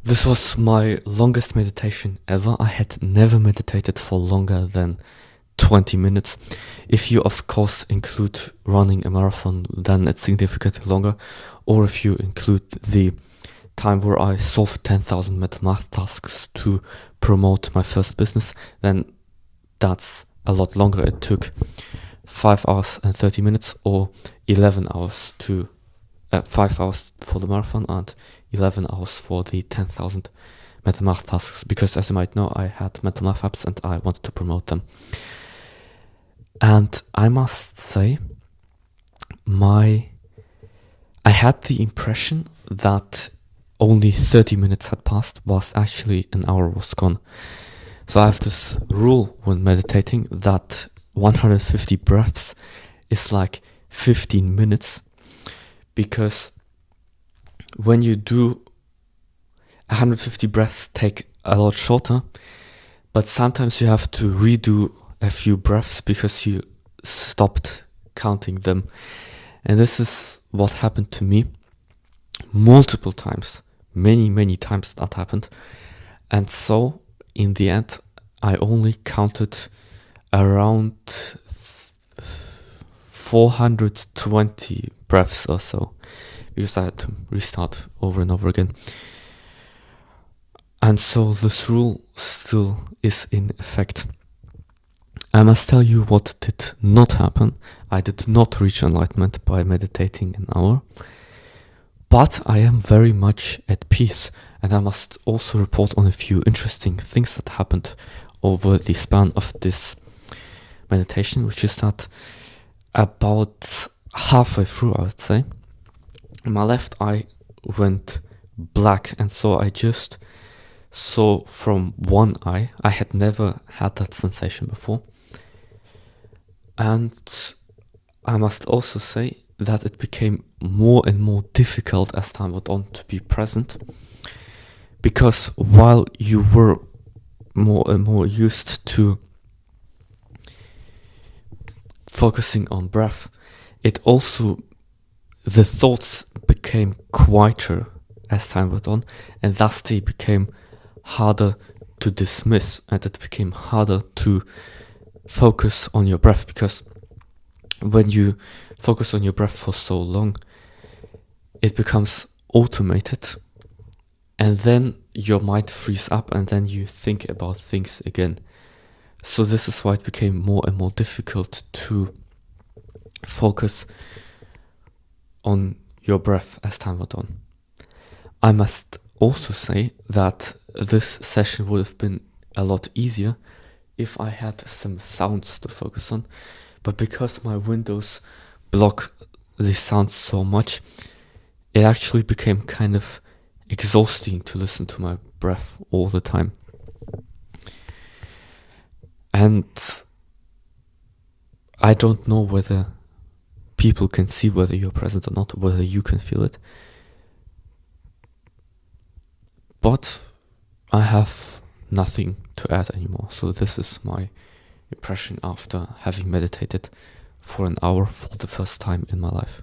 This was my longest meditation ever. I had never meditated for longer than 20 minutes. If you, of course, include running a marathon, then it's significantly longer. Or if you include the time where I solved 10,000 mental math tasks to promote my first business, then that's a lot longer. It took 5 hours and 30 minutes or 11 hours 5 hours for the marathon and 11 hours for the 10,000 mental math tasks, because as you might know, I had mental math apps and I wanted to promote them. And I must say, I had the impression that only 30 minutes had passed, whilst actually an hour was gone. So I have this rule when meditating that 150 breaths is like 15 minutes, because when you do 150 breaths take a lot shorter, but sometimes you have to redo a few breaths because you stopped counting them. And this is what happened to me multiple times. Many times that happened. And so in the end, I only counted around 420 breaths or so, because I had to restart over and over again. And so this rule still is in effect. I must tell you what did not happen. I did not reach enlightenment by meditating an hour, but I am very much at peace, and I must also report on a few interesting things that happened over the span of this meditation, which is that about halfway through, I would say, my left eye went black, and so I just saw from one eye. I had never had that sensation before. And I must also say that it became more and more difficult as time went on to be present, because while you were more and more used to focusing on breath, the thoughts became quieter as time went on, and thus they became harder to dismiss, and it became harder to focus on your breath, because when you focus on your breath for so long, it becomes automated, and then your mind frees up, and then you think about things again. So this is why it became more and more difficult to focus on your breath as time went on. I must also say that this session would have been a lot easier if I had some sounds to focus on, but because my windows block the sounds so much, it actually became kind of exhausting to listen to my breath all the time. And I don't know whether people can see whether you're present or not, whether you can feel it. But I have nothing to add anymore. So this is my impression after having meditated for an hour for the first time in my life.